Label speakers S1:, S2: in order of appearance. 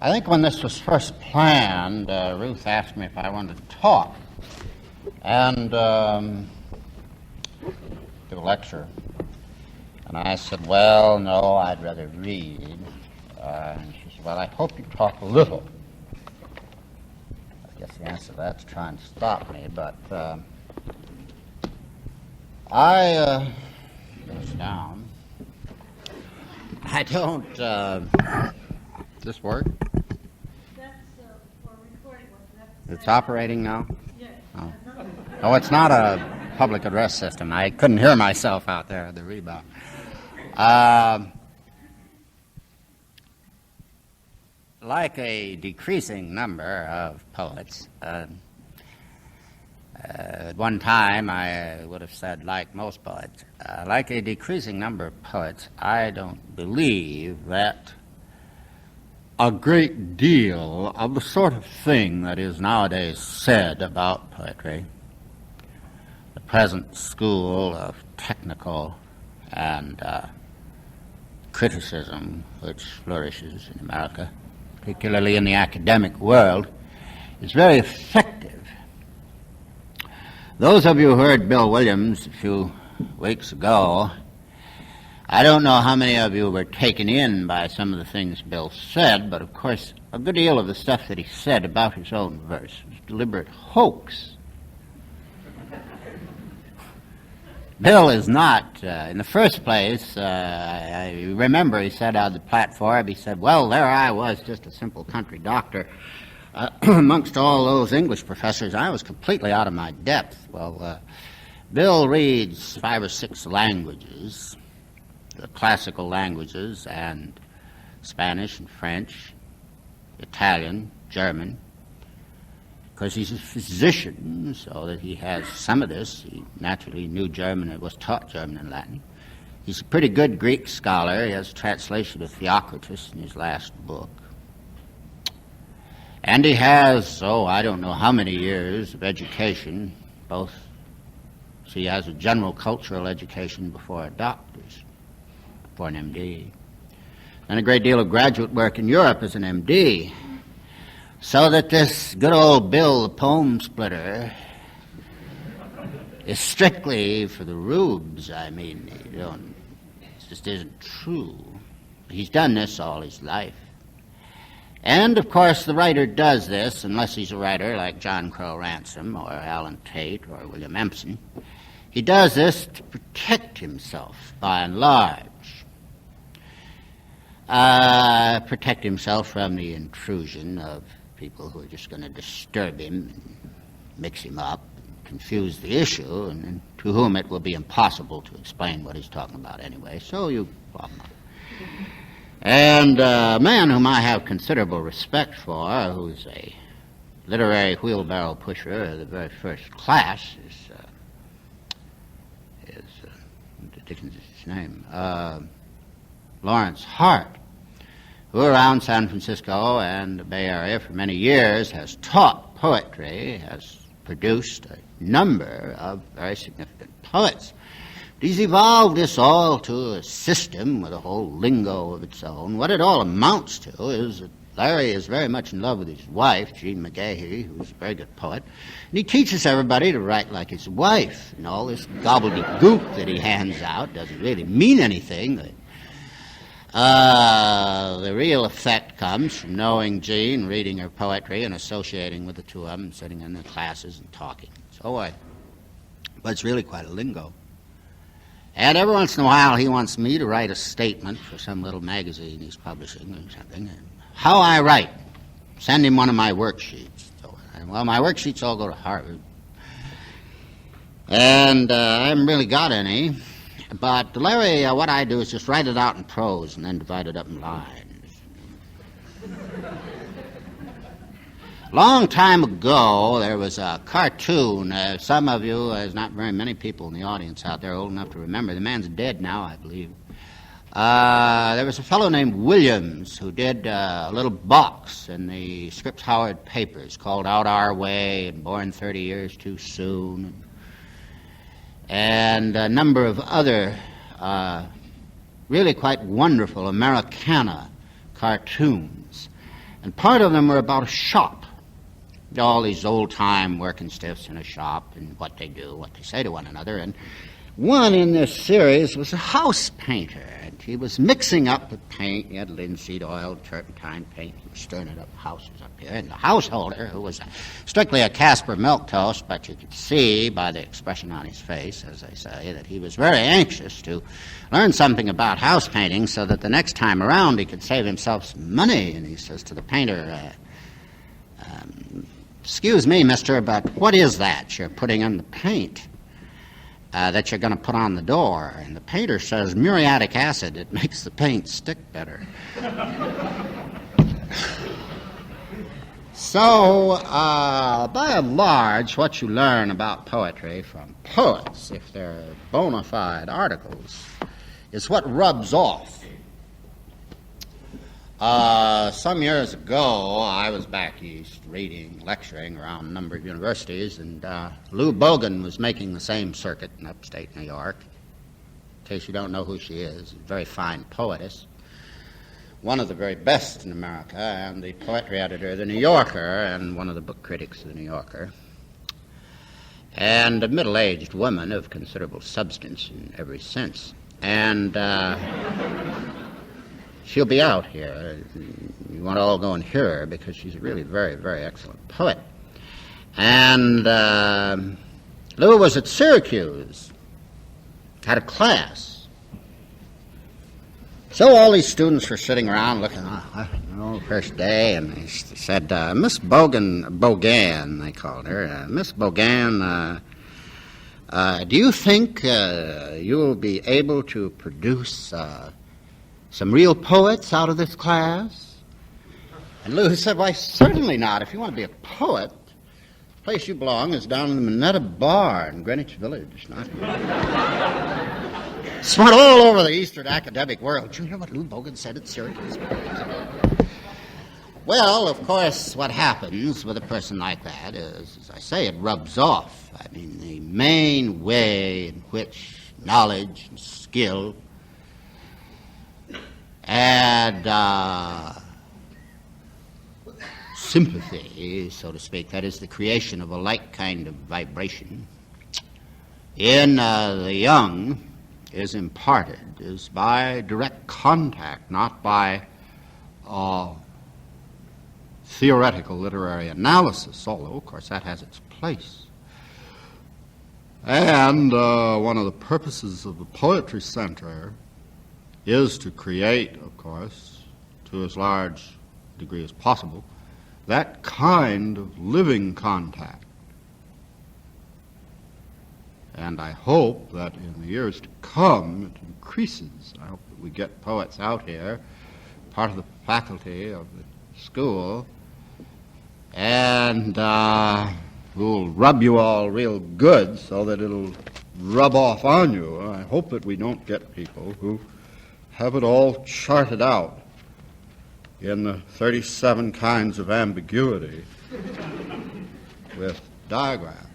S1: I think when this was first planned, Ruth asked me if I wanted to talk and do a lecture. And I said, well, no, I'd rather read. And she said, well, I hope you talk a little. I guess the answer to that's trying to stop me, but I goes down. I don't, does this work?
S2: That's for recording.
S1: It's operating now?
S2: Yes.
S1: Oh, it's not a public address system. I couldn't hear myself out there at the rebound. Like a decreasing number of poets, at one time I would have said like most poets, like a decreasing number of poets, I don't believe that a great deal of the sort of thing that is nowadays said about poetry, the present school of technical and criticism which flourishes in America, particularly in the academic world, is very effective. Those of you who heard Bill Williams a few weeks ago, I don't know how many of you were taken in by some of the things Bill said, but of course a good deal of the stuff that he said about his own verse was deliberate hoax. Bill is not, in the first place, I remember he said on the platform, he said, well, there I was, just a simple country doctor. Amongst all those English professors, I was completely out of my depth. Well, Bill reads 5 or 6 languages, the classical languages, and Spanish and French, Italian, German. Because he's a physician, so that he has some of this. He naturally knew German and was taught German and Latin. He's a pretty good Greek scholar. He has a translation of Theocritus in his last book. And he has, I don't know how many years of education, both. So he has a general cultural education before a doctor's, before an MD. And a great deal of graduate work in Europe as an MD. So that this good old Bill, the poem splitter, is strictly for the rubes. I mean, it just isn't true. He's done this all his life. And, of course, the writer does this, unless he's a writer like John Crowe Ransom or Alan Tate or William Empson. He does this to protect himself, by and large. Protect himself from the intrusion of people who are just going to disturb him and mix him up, and confuse the issue, and to whom it will be impossible to explain what he's talking about anyway. So you follow. And a man whom I have considerable respect for, who's a literary wheelbarrow pusher of the very first class, is what Dickens is his name, Lawrence Hart, who around San Francisco and the Bay Area for many years has taught poetry, has produced a number of very significant poets. He's evolved this all to a system with a whole lingo of its own. What it all amounts to is that Larry is very much in love with his wife, Jeanne McGahey, who's a very good poet, and he teaches everybody to write like his wife, and all this gobbledygook that he hands out doesn't really mean anything. The real effect comes from knowing Jean, reading her poetry, and associating with the two of them, sitting in their classes and talking. But it's really quite a lingo. And every once in a while he wants me to write a statement for some little magazine he's publishing or something. And how I write, send him one of my worksheets. Well, my worksheets all go to Harvard. And I haven't really got any. But Larry, what I do is just write it out in prose and then divide it up in lines. Long time ago, there was a cartoon. Some of you, there's not very many people in the audience out there old enough to remember. The man's dead now, I believe. There was a fellow named Williams who did a little box in the Scripps Howard papers called Out Our Way and Born 30 Years Too Soon, and a number of other really quite wonderful Americana cartoons. And part of them were about a shop. All these old-time working stiffs in a shop and what they do, what they say to one another. And one in this series was a house painter, and he was mixing up the paint. He had linseed oil, turpentine paint. He was stirring it up houses up here. And the householder, who was strictly a Casper milquetoast, but you could see by the expression on his face, as I say, that he was very anxious to learn something about house painting so that the next time around he could save himself some money. And he says to the painter, "Excuse me, mister, but what is that you're putting in the paint that you're going to put on the door?" And the painter says, "Muriatic acid. It makes the paint stick better." So, by and large, what you learn about poetry from poets, if they're bona fide articles, is what rubs off. Some years ago, I was back east reading, lecturing around a number of universities, and Louise Bogan was making the same circuit in upstate New York. In case you don't know who she is, a very fine poetess, one of the very best in America, and the poetry editor of the New Yorker, and one of the book critics of the New Yorker, and a middle-aged woman of considerable substance in every sense. And she'll be out here. You want to all go and hear her because she's a really very, very excellent poet. And Lou was at Syracuse, had a class. So all these students were sitting around looking, first day, and they said, Miss Bogan, they called her, Miss Bogan, do you think you will be able to produce some real poets out of this class? And Lou said, why, certainly not. If you want to be a poet, the place you belong is down in the Minetta Bar in Greenwich Village, not here. It's went all over the Eastern academic world. Did you hear what Lou Bogan said at Syracuse? Well, of course, what happens with a person like that is, as I say, it rubs off. I mean, the main way in which knowledge and skill and sympathy, so to speak, that is the creation of a like kind of vibration in the young is imparted, is by direct contact, not by theoretical literary analysis, although, of course, that has its place. And one of the purposes of the Poetry Center is to create, of course, to as large a degree as possible, that kind of living contact. And I hope that in the years to come it increases. I hope that we get poets out here, part of the faculty of the school, and who'll rub you all real good so that it'll rub off on you. I hope that we don't get people who have it all charted out in the 37 kinds of ambiguity with diagrams.